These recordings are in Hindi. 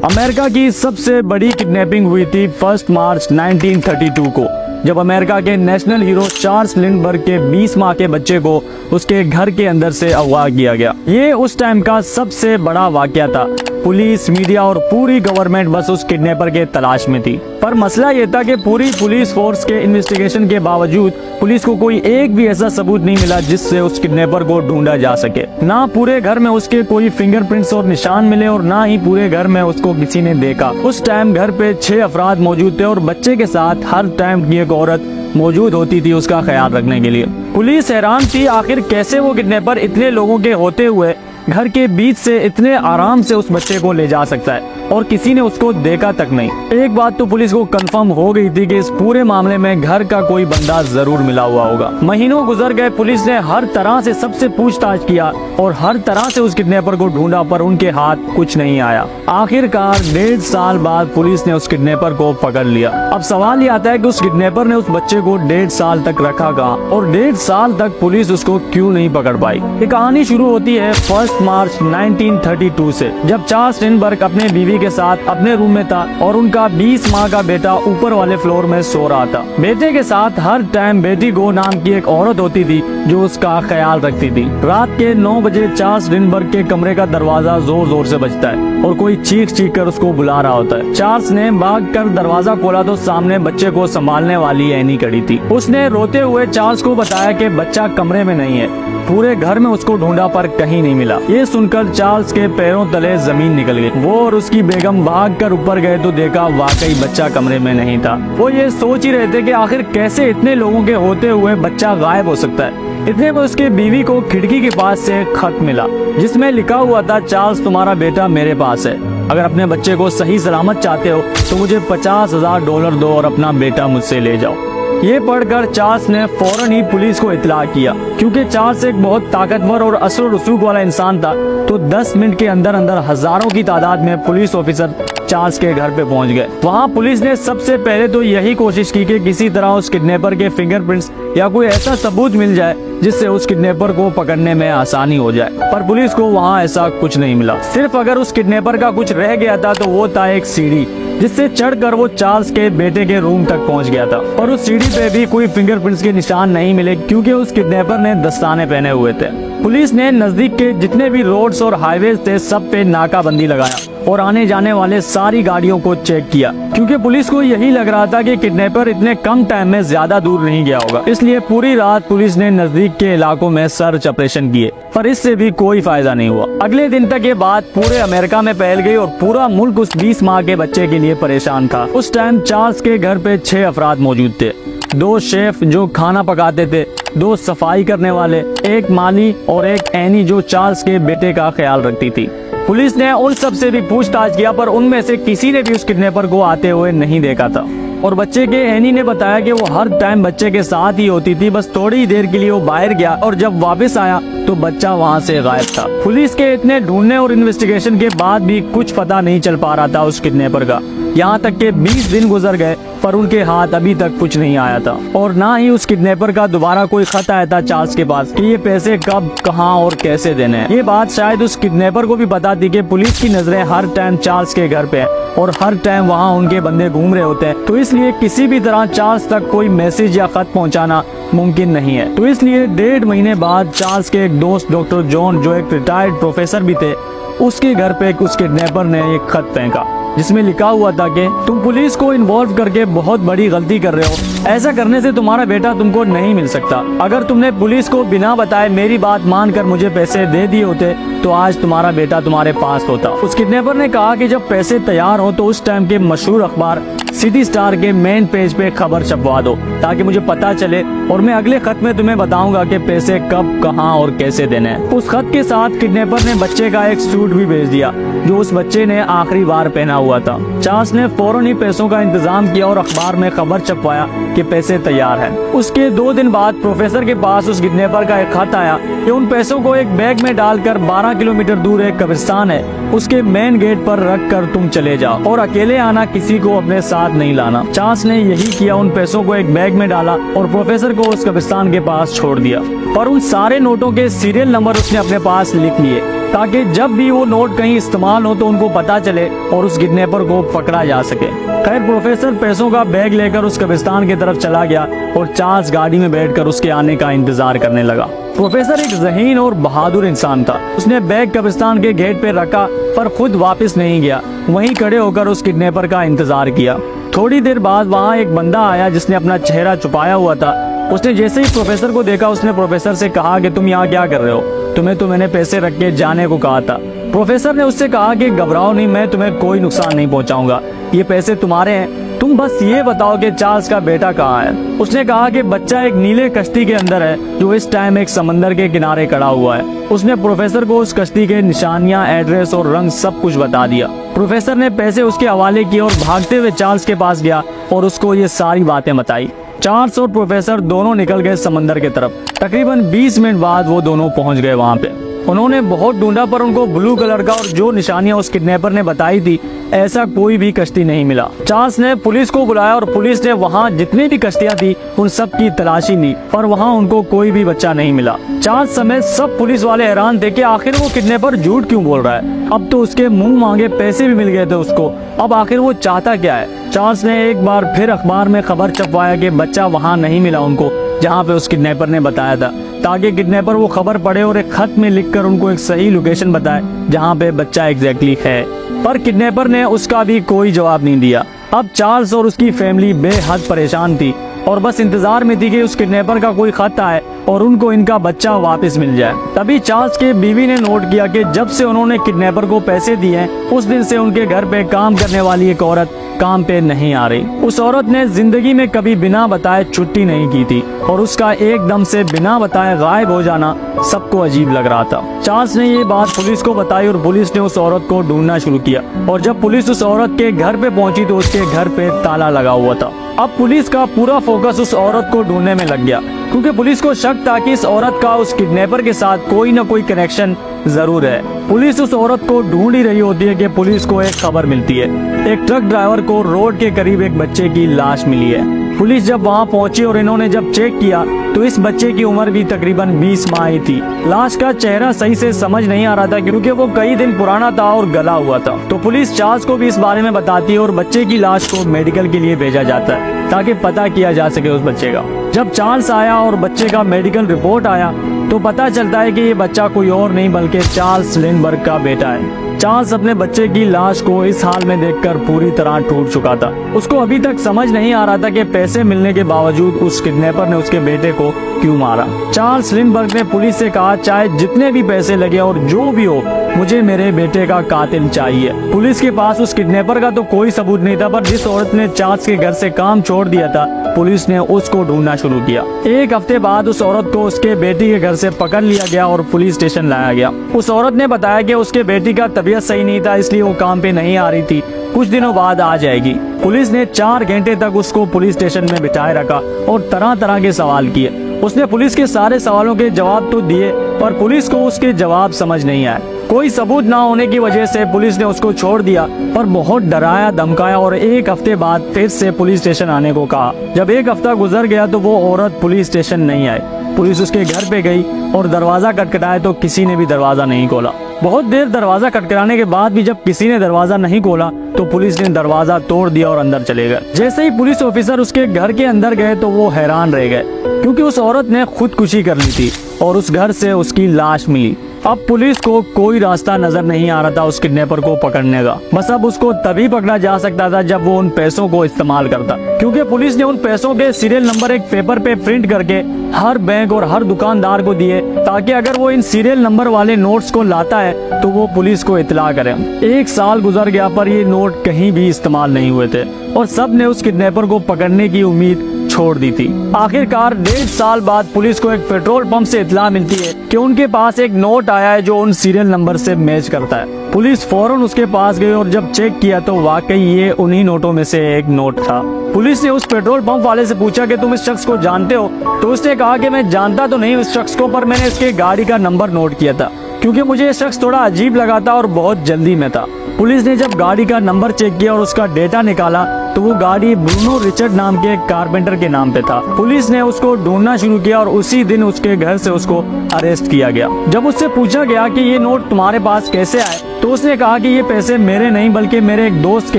अमेरिका की सबसे बड़ी किडनैपिंग हुई थी 1 मार्च 1932 को, जब अमेरिका के नेशनल हीरो चार्ल्स लिंडबर्ग के 20 माह के बच्चे को उसके घर के अंदर से अगवा किया गया। ये उस टाइम का सबसे बड़ा वाकया था। पुलिस, मीडिया और पूरी गवर्नमेंट बस उस किडनैपर के तलाश में थी। पर मसला ये था कि पूरी पुलिस फोर्स के इन्वेस्टिगेशन के बावजूद पुलिस को कोई एक भी ऐसा सबूत नहीं मिला जिससे उस किडनैपर को ढूंढा जा सके। ना पूरे घर में उसके कोई फिंगरप्रिंट्स और निशान मिले और ना ही पूरे घर में उसको किसी ने देखा। उस टाइम घर पे 6 अफराद मौजूद थे और बच्चे के साथ हर टाइम एक औरत मौजूद होती थी उसका ख्याल रखने के लिए। पुलिस हैरान थी आखिर कैसे वो किडनैपर इतने लोगों के होते हुए घर के बीच से इतने आराम से उस बच्चे को ले जा सकता है और किसी ने उसको देखा तक नहीं। एक बात तो पुलिस को कंफर्म हो गई थी कि इस पूरे मामले में घर का कोई बंदा जरूर मिला हुआ होगा। महीनों गुजर गए, पुलिस ने हर तरह से सबसे पूछताछ किया और हर तरह से उस किडनैपर को ढूंढा, पर उनके हाथ कुछ नहीं आया। आखिरकार 1.5 साल बाद पुलिस ने उस किडनैपर को पकड़ लिया। अब सवाल ये आता है कि उस किडनैपर ने उस बच्चे को 1.5 साल तक रखा कहाँ और 1.5 साल तक पुलिस उसको क्यों नहीं पकड़ पाई। ये कहानी शुरू होती है 1 मार्च 1932 से, जब चार्ल्स लिंडबर्ग अपने बीवी के साथ अपने रूम में था और उनका 20 माह का बेटा ऊपर वाले फ्लोर में सो रहा था। बेटे के साथ हर टाइम बेटी गो नाम की एक औरत होती थी जो उसका ख्याल रखती थी। रात के 9 बजे चार्ल्स लिंडबर्ग के कमरे का दरवाजा जोर जोर से बजता है और कोई चीख चीख कर उसको बुला रहा होता है। चार्ल्स ने भाग कर दरवाजा खोला तो सामने बच्चे को संभालने वाली एनी खड़ी थी। उसने रोते हुए चार्ल्स को बताया कि बच्चा कमरे में नहीं है। पूरे घर में उसको ढूंढा पर कहीं नहीं मिला। ये सुनकर चार्ल्स के पैरों तले जमीन निकल गई। वो और उसकी बेगम भागकर ऊपर गए तो देखा वाकई बच्चा कमरे में नहीं था। वो ये सोच ही रहे थे कि आखिर कैसे इतने लोगों के होते हुए बच्चा गायब हो सकता है। इतने में उसके बीवी को खिड़की के पास से खत मिला जिसमें लिखा हुआ था, चार्ल्स तुम्हारा बेटा मेरे पास है। अगर अपने बच्चे को सही सलामत चाहते हो तो मुझे $50,000 दो और अपना बेटा मुझसे ले जाओ। ये पढ़कर चार्ल्स ने फौरन ही पुलिस को इत्तला किया। क्योंकि चार्ल्स एक बहुत ताकतवर और असर रसूख वाला इंसान था तो 10 मिनट के अंदर अंदर हजारों की तादाद में पुलिस ऑफिसर चार्ल्स के घर पे पहुंच गए। वहाँ पुलिस ने सबसे पहले तो यही कोशिश की कि किसी तरह उस किडनैपर के फिंगरप्रिंट्स या कोई ऐसा सबूत मिल जाए जिससे उस किडनैपर को पकड़ने में आसानी हो जाए। पर पुलिस को वहाँ ऐसा कुछ नहीं मिला। सिर्फ अगर उस किडनैपर का कुछ रह गया था तो वो था एक सीढ़ी जिससे चढ़कर वो चार्ल्स के बेटे के रूम तक पहुंच गया था। और उस सीढ़ी पे भी कोई फिंगरप्रिंट्स के निशान नहीं मिले क्योंकि उस किडनैपर ने दस्ताने पहने हुए थे। पुलिस ने नजदीक के जितने भी रोड्स और हाईवेज थे सब पे नाकाबंदी लगाया और आने जाने वाले सारी गाड़ियों को चेक किया क्योंकि पुलिस को यही लग रहा था कि किडनैपर इतने कम टाइम में ज्यादा दूर नहीं गया होगा। इसलिए पूरी रात पुलिस ने नजदीक के इलाकों में सर्च ऑपरेशन किए पर इससे भी कोई फायदा नहीं हुआ। अगले दिन तक ये बात पूरे अमेरिका में फैल गई और पूरा मुल्क उस 20 माह के बच्चे के लिए परेशान था। उस टाइम चार्ल्स के घर पे 6 अफराद मौजूद थे। 2 शेफ जो खाना पकाते थे, 2 सफाई करने वाले, 1 माली और 1 एनी जो चार्ल्स के बेटे का ख्याल रखती थी। पुलिस ने उन सब से भी पूछताछ किया पर उनमें से किसी ने भी उस किडनैपर को आते हुए नहीं देखा था। और बच्चे के एनी ने बताया कि वो हर टाइम बच्चे के साथ ही होती थी, बस थोड़ी देर के लिए वो बाहर गया और जब वापस आया तो बच्चा वहाँ से गायब था। पुलिस के इतने ढूंढने और इन्वेस्टिगेशन के बाद भी कुछ पता नहीं चल पा रहा था उस किडनैपर का। यहाँ तक के 20 दिन गुजर गए पर उनके हाथ अभी तक कुछ नहीं आया था और ना ही उस किडनैपर का दोबारा कोई खत आया था चार्ल्स के पास कि ये पैसे कब, कहां और कैसे देने हैं। ये बात शायद उस किडनैपर को भी पता थी कि पुलिस की नजरें हर टाइम चार्ल्स के घर पे हैं और हर टाइम वहाँ उनके बंदे घूम रहे होते हैं, तो इसलिए किसी भी तरह चार्ल्स तक कोई मैसेज या खत पहुँचाना मुमकिन नहीं है। तो इसलिए 1.5 महीने बाद चार्ल्स के एक दोस्त डॉक्टर जॉन जो एक रिटायर्ड प्रोफेसर भी थे, उसके घर पे उस किडनैपर ने एक खत फेंका जिसमें लिखा हुआ था कि तुम पुलिस को इन्वॉल्व करके बहुत बड़ी गलती कर रहे हो। ऐसा करने से तुम्हारा बेटा तुमको नहीं मिल सकता। अगर तुमने पुलिस को बिना बताए मेरी बात मानकर मुझे पैसे दे दिए होते तो आज तुम्हारा बेटा तुम्हारे पास होता। उस किडनैपर ने कहा कि जब पैसे तैयार हो तो उस टाइम के मशहूर अखबार सिटी स्टार के मेन पेज पे खबर छपवा दो ताकि मुझे पता चले और मैं अगले खत में तुम्हें बताऊंगा कि पैसे कब, कहां और कैसे देने हैं। उस खत के साथ किडनैपर ने बच्चे का एक सूट भी भेज दिया जो उस बच्चे ने आखिरी बार पहना हुआ था। चार्ल्स ने फौरन ही पैसों का इंतजाम किया और अखबार में खबर छपवाया कि पैसे तैयार हैं। उसके 2 दिन बाद प्रोफेसर के पास उस किडनैपर का एक खत आया कि उन पैसों को एक बैग में डालकर 12 किलोमीटर दूर एक कब्रिस्तान है उसके मेन गेट पर रख कर तुम चले जाओ और अकेले आना, किसी को अपने साथ नहीं लाना। चार्ल्स ने यही किया, उन पैसों को एक बैग में डाला और प्रोफेसर को उस कब्रिस्तान के पास छोड़ दिया। पर उन सारे नोटों के सीरियल नंबर उसने अपने पास लिख लिए ताकि जब भी वो नोट कहीं इस्तेमाल हो तो उनको पता चले और उस किडनैपर को पकड़ा जा सके। खैर प्रोफेसर पैसों का बैग लेकर उस कब्रिस्तान की तरफ चला गया और चार्ल्स गाड़ी में बैठकर उसके आने का इंतजार करने लगा। प्रोफेसर एक ज़हीन और बहादुर इंसान था। उसने बैग कब्रिस्तान के गेट पे रखा पर खुद वापस नहीं गया, वहीं खड़े होकर उस किडनैपर का इंतजार किया। थोड़ी देर बाद वहाँ एक बंदा आया जिसने अपना चेहरा छुपाया हुआ था। उसने जैसे ही प्रोफेसर को देखा उसने प्रोफेसर से कहा कि तुम यहाँ क्या कर रहे हो, तुम्हें तो मैंने पैसे रख के जाने को कहा था। प्रोफेसर ने उससे कहा कि घबराओ नहीं, मैं तुम्हें कोई नुकसान नहीं पहुंचाऊंगा, ये पैसे तुम्हारे हैं, तुम बस ये बताओ कि चार्ल्स का बेटा कहाँ है। उसने कहा कि बच्चा एक नीले कश्ती के अंदर है जो इस टाइम एक समंदर के किनारे खड़ा हुआ है। उसने प्रोफेसर को उस कश्ती के निशानियां, एड्रेस और रंग सब कुछ बता दिया। प्रोफेसर ने पैसे उसके हवाले किए और भागते हुए चार्ल्स के पास गया और उसको ये सारी बातें बताई। चार्ल्स और प्रोफेसर दोनों निकल गए समंदर की तरफ। तकरीबन 20 मिनट बाद वो दोनों पहुंच गए वहाँ पे। उन्होंने बहुत ढूंढा पर उनको ब्लू कलर का और जो निशानियां उस किडनैपर ने बताई थी ऐसा कोई भी कश्ती नहीं मिला। चार्ल्स ने पुलिस को बुलाया और पुलिस ने वहाँ जितनी भी कश्तियां थी उन सब की तलाशी ली पर वहाँ उनको कोई भी बच्चा नहीं मिला। चार्ल्स समेत सब पुलिस वाले हैरान थे कि आखिर वो किडनैपर झूठ क्यों बोल रहा है। अब तो उसके मुंह मांगे पैसे भी मिल गए थे उसको, अब आखिर वो चाहता क्या है। चार्ल्स ने एक बार फिर अखबार में खबर छपवाया कि बच्चा वहाँ नहीं मिला उनको जहाँ पे उस किडनैपर ने बताया था, ताकि किडनैपर वो खबर पढ़े और एक खत में लिखकर उनको एक सही लोकेशन बताए जहाँ पे बच्चा एग्जैक्टली है। पर किडनैपर ने उसका भी कोई जवाब नहीं दिया। अब चार्ल्स और उसकी फैमिली बेहद परेशान थी और बस इंतजार में थी कि उस किडनैपर का कोई खत आए और उनको इनका बच्चा वापस मिल जाए। तभी चार्ल्स के बीवी ने नोट किया कि जब से उन्होंने किडनैपर को पैसे दिए हैं उस दिन से उनके घर पे काम करने वाली एक औरत काम पे नहीं आ रही। उस औरत ने जिंदगी में कभी बिना बताए छुट्टी नहीं की थी और उसका एकदम से बिना बताए गायब हो जाना सबको अजीब लग रहा था। चार्ल्स ने ये बात पुलिस को बताई और पुलिस ने उस औरत को ढूंढना शुरू किया और जब पुलिस उस औरत के घर पे पहुंची तो उसके घर पे ताला लगा हुआ था। अब पुलिस का पूरा फोकस उस औरत को ढूंढने में लग गया क्योंकि पुलिस को शक था कि इस औरत का उस किडनैपर के साथ कोई न कोई कनेक्शन जरूर है। पुलिस उस औरत को ढूंढ ही रही होती है कि पुलिस को एक खबर मिलती है, एक ट्रक ड्राइवर को रोड के करीब एक बच्चे की लाश मिली है। पुलिस जब वहां पहुंची और इन्होंने जब चेक किया तो इस बच्चे की उम्र भी तकरीबन 20 माह ही थी। लाश का चेहरा सही से समझ नहीं आ रहा था क्योंकि वो कई दिन पुराना था और गला हुआ था। तो पुलिस चार्ल्स को भी इस बारे में बताती है और बच्चे की लाश को मेडिकल के लिए भेजा जाता है ताकि पता किया जा सके उस बच्चे का। जब चार्ल्स आया और बच्चे का मेडिकल रिपोर्ट आया तो पता चलता है कि ये बच्चा कोई और नहीं बल्कि चार्ल्स लिंडबर्ग का बेटा है। चार्ल्स अपने बच्चे की लाश को इस हाल में देखकर पूरी तरह टूट चुका था। उसको अभी तक समझ नहीं आ रहा था कि पैसे मिलने के बावजूद उस किडनैपर ने उसके बेटे को क्यों मारा। चार्ल्स लिंडबर्ग ने पुलिस से कहा चाहे जितने भी पैसे लगे और जो भी हो मुझे मेरे बेटे का कातिल चाहिए। पुलिस के पास उस किडनैपर का तो कोई सबूत नहीं था पर जिस औरत ने चार्ल्स के घर से काम छोड़ दिया था पुलिस ने उसको ढूंढना शुरू किया। एक हफ्ते बाद उस औरत को उसके बेटी के घर से पकड़ लिया गया और पुलिस स्टेशन लाया गया। उस औरत ने बताया कि उसके बेटी का तबीयत सही नहीं था इसलिए वो काम पे नहीं आ रही थी, कुछ दिनों बाद आ जाएगी। पुलिस ने 4 घंटे तक उसको पुलिस स्टेशन में बिठाए रखा और तरह तरह के सवाल किए। उसने पुलिस के सारे सवालों के जवाब तो दिए पर पुलिस को उसके जवाब समझ नहीं आए। कोई सबूत ना होने की वजह से पुलिस ने उसको छोड़ दिया पर बहुत डराया धमकाया और एक हफ्ते बाद फिर से पुलिस स्टेशन आने को कहा। जब एक हफ्ता गुजर गया तो वो औरत पुलिस स्टेशन नहीं आई। पुलिस उसके घर पे गई और दरवाजा खटखटाया तो किसी ने भी दरवाजा नहीं खोला। बहुत देर दरवाजा खटखटाने के बाद भी जब किसी ने दरवाजा नहीं खोला तो पुलिस ने दरवाजा तोड़ दिया और अंदर चले गए। जैसे ही पुलिस ऑफिसर उसके घर के अंदर गए तो वो हैरान रह गए क्योंकि उस औरत ने खुदकुशी कर ली थी और उस घर से उसकी लाश मिली। अब पुलिस को कोई रास्ता नजर नहीं आ रहा था उस किडनैपर को पकड़ने का। बस अब उसको तभी पकड़ा जा सकता था जब वो उन पैसों को इस्तेमाल करता क्योंकि पुलिस ने उन पैसों के सीरियल नंबर एक पेपर पे प्रिंट करके हर बैंक और हर दुकानदार को दिए ताकि अगर वो इन सीरियल नंबर वाले नोट्स को लाता है तो वो पुलिस को इत्तला करे। 1 साल गुजर गया पर ये नोट कहीं भी इस्तेमाल नहीं हुए थे और सब ने उस किडनैपर को पकड़ने की उम्मीद छोड़ दी थी। आखिरकार 1.5 साल बाद पुलिस को एक पेट्रोल पंप से इत्तला मिलती है कि उनके पास एक नोट आया है जो उन सीरियल नंबर से मैच करता है। पुलिस फौरन उसके पास गई और जब चेक किया तो वाकई ये उन्हीं नोटों में से एक नोट था। पुलिस ने उस पेट्रोल पंप वाले से पूछा कि तुम इस शख्स को जानते हो तो उसने कहा कि मैं जानता तो नहीं उस शख्स को पर मैंने इसके गाड़ी का नंबर नोट किया था। क्योंकि मुझे ये शख्स थोड़ा अजीब लगा था और बहुत जल्दी में था। पुलिस ने जब गाड़ी का नंबर चेक किया और उसका डेटा निकाला तो वो गाड़ी ब्रूनो रिचर्ड नाम के एक कारपेंटर के नाम पे था। पुलिस ने उसको ढूंढना शुरू किया और उसी दिन उसके घर से उसको अरेस्ट किया गया। जब उससे पूछा गया कि ये नोट तुम्हारे पास कैसे आए तो उसने कहा कि ये पैसे मेरे नहीं बल्कि मेरे एक दोस्त के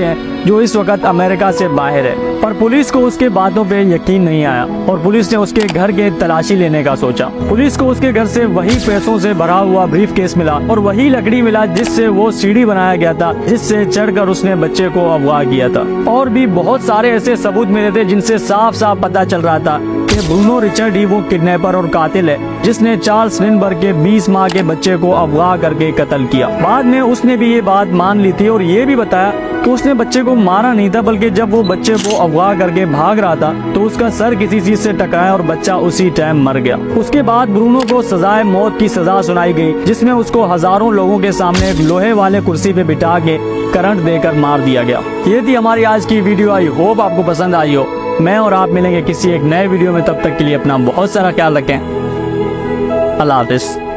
हैं जो इस वक्त अमेरिका से बाहर है। पर पुलिस को उसके बातों पे यकीन नहीं आया और पुलिस ने उसके घर के तलाशी लेने का सोचा। पुलिस को उसके घर से वही पैसों से भरा हुआ ब्रीफ केस मिला और वही लकड़ी मिला जिससे वो सीढ़ी बनाया गया था जिससे चढ़कर उसने बच्चे को अगवा किया था। और भी बहुत सारे ऐसे सबूत मिले थे जिनसे साफ साफ पता चल रहा था कि ब्रूनो रिचर्ड ही वो किडनैपर और कातिल है जिसने चार्ल्स लिंडबर्ग के 20 माह के बच्चे को अगवा करके कत्ल किया। बाद में उसने भी ये बात मान ली थी और ये भी बताया कि उसने बच्चे को मारा नहीं था बल्कि जब वो बच्चे को अगवा करके भाग रहा था तो उसका सर किसी चीज से टकराया और बच्चा उसी टाइम मर गया। उसके बाद ब्रूनो को सजाए मौत की सजा सुनाई गई जिसमें उसको हजारों लोगों के सामने एक लोहे वाले कुर्सी पे बिठा के करंट देकर मार दिया गया। ये थी हमारी आज की वीडियो। आई होप आपको पसंद आई हो। मैं और आप मिलेंगे किसी एक नए वीडियो में, तब तक के लिए अपना बहुत सारा ख्याल रखें। अल्लाह हाफिज।